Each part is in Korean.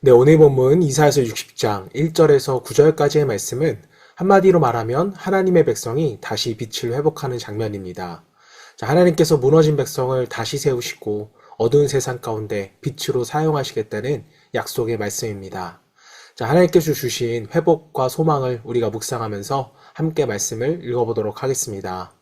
네, 오늘 본문 이사야서 60장 1절에서 9절까지의 말씀은 한마디로 말하면 하나님의 백성이 다시 빛을 회복하는 장면입니다. 자, 하나님께서 무너진 백성을 다시 세우시고 어두운 세상 가운데 빛으로 사용하시겠다는 약속의 말씀입니다. 자, 하나님께서 주신 회복과 소망을 우리가 묵상하면서 함께 말씀을 읽어보도록 하겠습니다.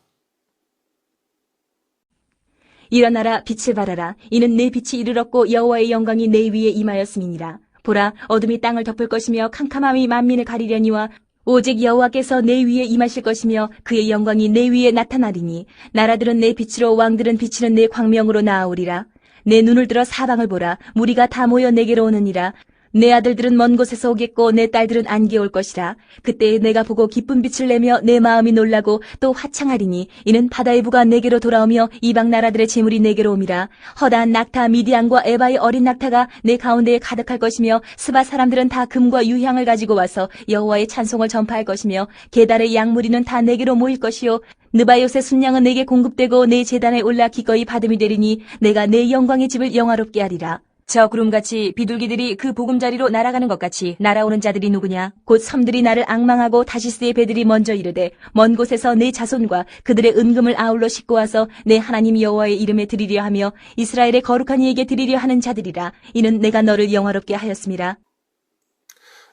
일어나라 빛을 발하라. 이는 내 빛이 이르렀고 여호와의 영광이 내 위에 임하였음이니라. 보라, 어둠이 땅을 덮을 것이며 캄캄함이 만민을 가리려니와 오직 여호와께서 내 위에 임하실 것이며 그의 영광이 내 위에 나타나리니 나라들은 내 빛으로 왕들은 비치는 내 광명으로 나아오리라. 내 눈을 들어 사방을 보라. 무리가 다 모여 내게로 오느니라. 내 아들들은 먼 곳에서 오겠고 내 딸들은 안개 올 것이라. 그때 내가 보고 기쁜 빛을 내며 내 마음이 놀라고 또 화창하리니 이는 바다의 부가 내게로 돌아오며 이방 나라들의 재물이 내게로 옴이라. 허다한 낙타 미디안과 에바의 어린 낙타가 내 가운데에 가득할 것이며 스바 사람들은 다 금과 유향을 가지고 와서 여호와의 찬송을 전파할 것이며 게달의 양무리는 다 내게로 모일 것이요 느바요의 순양은 내게 공급되고 내 제단에 올라 기꺼이 받음이 되리니 내가 내 영광의 집을 영화롭게 하리라. 저 구름같이 비둘기들이 그 보금자리로 날아가는 것 같이 날아오는 자들이 누구냐? 곧 섬들이 나를 앙망하고 다시스의 배들이 먼저 이르되 먼 곳에서 내 자손과 그들의 은금을 아울러 싣고 와서 내 하나님 여호와의 이름에 드리려 하며 이스라엘의 거룩한 이에게 드리려 하는 자들이라. 이는 내가 너를 영화롭게 하였음이라.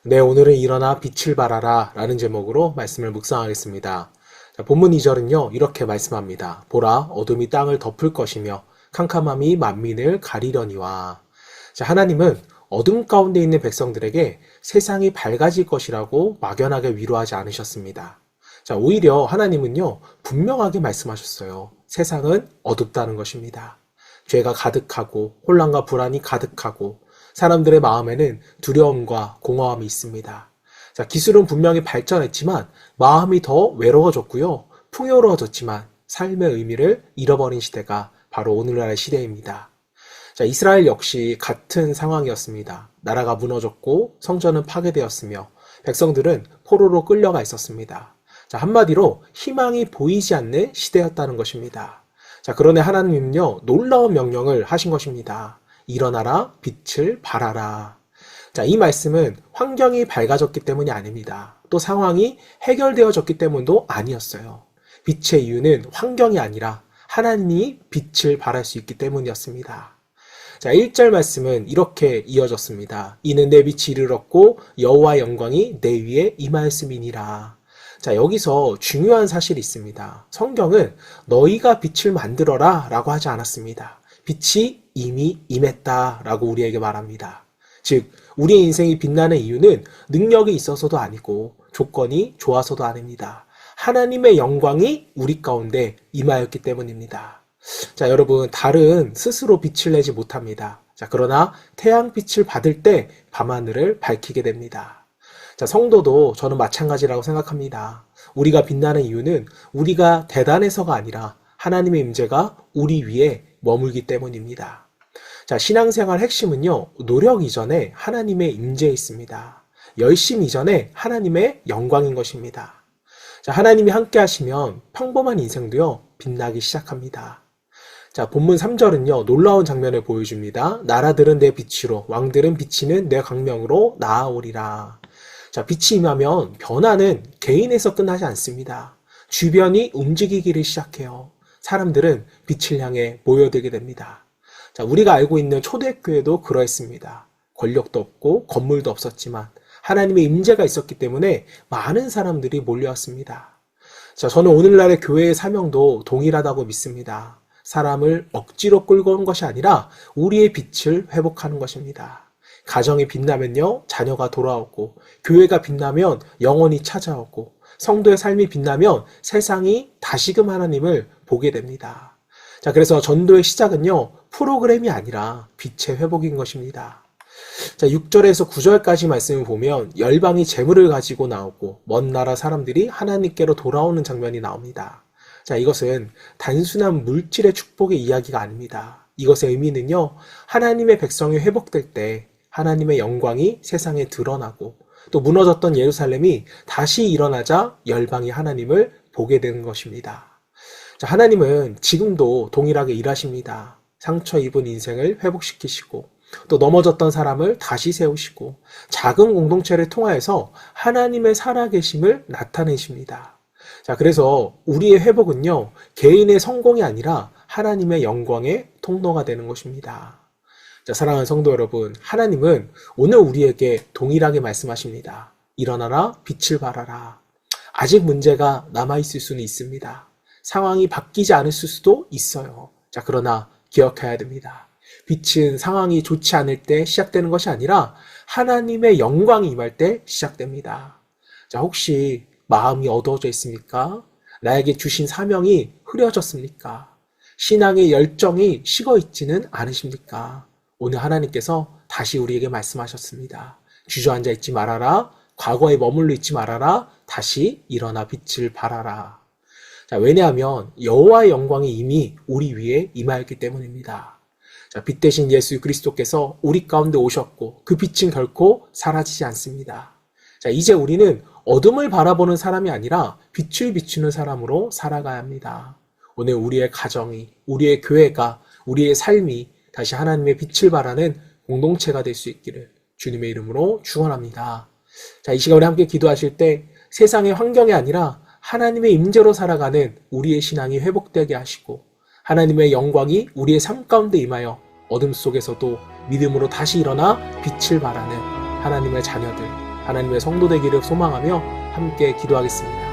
네, 오늘은 일어나 빛을 발하라 라는 제목으로 말씀을 묵상하겠습니다. 자, 본문 2절은요, 이렇게 말씀합니다. 보라, 어둠이 땅을 덮을 것이며 캄캄함이 만민을 가리려니와. 자, 하나님은 어둠 가운데 있는 백성들에게 세상이 밝아질 것이라고 막연하게 위로하지 않으셨습니다. 자, 오히려 하나님은요, 분명하게 말씀하셨어요. 세상은 어둡다는 것입니다. 죄가 가득하고 혼란과 불안이 가득하고 사람들의 마음에는 두려움과 공허함이 있습니다. 자, 기술은 분명히 발전했지만 마음이 더 외로워졌고요. 풍요로워졌지만 삶의 의미를 잃어버린 시대가 바로 오늘날의 시대입니다. 자, 이스라엘 역시 같은 상황이었습니다. 나라가 무너졌고 성전은 파괴되었으며 백성들은 포로로 끌려가 있었습니다. 자, 한마디로 희망이 보이지 않는 시대였다는 것입니다. 자, 그런데 하나님은요, 놀라운 명령을 하신 것입니다. 일어나라, 빛을 발하라. 자, 이 말씀은 환경이 밝아졌기 때문이 아닙니다. 또 상황이 해결되어졌기 때문도 아니었어요. 빛의 이유는 환경이 아니라 하나님이 빛을 발할 수 있기 때문이었습니다. 자, 1절 말씀은 이렇게 이어졌습니다. 이는 내 빛이 이르렀고 여호와의 영광이 내 위에 임하였음이니라. 자, 여기서 중요한 사실이 있습니다. 성경은 너희가 빛을 만들어라 라고 하지 않았습니다. 빛이 이미 임했다 라고 우리에게 말합니다. 즉, 우리의 인생이 빛나는 이유는 능력이 있어서도 아니고 조건이 좋아서도 아닙니다. 하나님의 영광이 우리 가운데 임하였기 때문입니다. 자, 여러분, 달은 스스로 빛을 내지 못합니다. 자, 그러나 태양빛을 받을 때 밤하늘을 밝히게 됩니다. 자, 성도도 저는 마찬가지라고 생각합니다. 우리가 빛나는 이유는 우리가 대단해서가 아니라 하나님의 임재가 우리 위에 머물기 때문입니다. 자, 신앙생활 핵심은요, 노력 이전에 하나님의 임재에 있습니다. 열심 이전에 하나님의 영광인 것입니다. 자, 하나님이 함께 하시면 평범한 인생도요, 빛나기 시작합니다. 자, 본문 3절은요, 놀라운 장면을 보여줍니다. 나라들은 내 빛으로, 왕들은 비치는 내 광명으로 나아오리라. 자, 빛이 임하면 변화는 개인에서 끝나지 않습니다. 주변이 움직이기를 시작해요. 사람들은 빛을 향해 모여들게 됩니다. 자, 우리가 알고 있는 초대교회도 그러했습니다. 권력도 없고 건물도 없었지만 하나님의 임재가 있었기 때문에 많은 사람들이 몰려왔습니다. 자, 저는 오늘날의 교회의 사명도 동일하다고 믿습니다. 사람을 억지로 끌고 온 것이 아니라 우리의 빛을 회복하는 것입니다. 가정이 빛나면요, 자녀가 돌아오고, 교회가 빛나면 영혼이 찾아오고, 성도의 삶이 빛나면 세상이 다시금 하나님을 보게 됩니다. 자, 그래서 전도의 시작은요, 프로그램이 아니라 빛의 회복인 것입니다. 자, 6절에서 9절까지 말씀을 보면 열방이 재물을 가지고 나오고 먼 나라 사람들이 하나님께로 돌아오는 장면이 나옵니다. 자, 이것은 단순한 물질의 축복의 이야기가 아닙니다. 이것의 의미는요, 하나님의 백성이 회복될 때 하나님의 영광이 세상에 드러나고 또 무너졌던 예루살렘이 다시 일어나자 열방이 하나님을 보게 되는 것입니다. 자, 하나님은 지금도 동일하게 일하십니다. 상처 입은 인생을 회복시키시고 또 넘어졌던 사람을 다시 세우시고 작은 공동체를 통하여서 하나님의 살아계심을 나타내십니다. 자, 그래서 우리의 회복은요, 개인의 성공이 아니라 하나님의 영광의 통로가 되는 것입니다. 자, 사랑하는 성도 여러분, 하나님은 오늘 우리에게 동일하게 말씀하십니다. 일어나라, 빛을 발하라. 아직 문제가 남아있을 수는 있습니다. 상황이 바뀌지 않았을 수도 있어요. 자, 그러나 기억해야 됩니다. 빛은 상황이 좋지 않을 때 시작되는 것이 아니라 하나님의 영광이 임할 때 시작됩니다. 자, 혹시 마음이 어두워져 있습니까? 나에게 주신 사명이 흐려졌습니까? 신앙의 열정이 식어 있지는 않으십니까? 오늘 하나님께서 다시 우리에게 말씀하셨습니다. 주저앉아 있지 말아라. 과거에 머물러 있지 말아라. 다시 일어나 빛을 발하라. 자, 왜냐하면 여호와의 영광이 이미 우리 위에 임하였기 때문입니다. 자, 빛 대신 예수 그리스도께서 우리 가운데 오셨고 그 빛은 결코 사라지지 않습니다. 자, 이제 우리는 어둠을 바라보는 사람이 아니라 빛을 비추는 사람으로 살아가야 합니다. 오늘 우리의 가정이, 우리의 교회가, 우리의 삶이 다시 하나님의 빛을 발하는 공동체가 될 수 있기를 주님의 이름으로 축원합니다. 자, 이 시간에 함께 기도하실 때 세상의 환경이 아니라 하나님의 임재로 살아가는 우리의 신앙이 회복되게 하시고 하나님의 영광이 우리의 삶 가운데 임하여 어둠 속에서도 믿음으로 다시 일어나 빛을 발하는 하나님의 자녀들, 하나님의 성도 되기를 소망하며 함께 기도하겠습니다.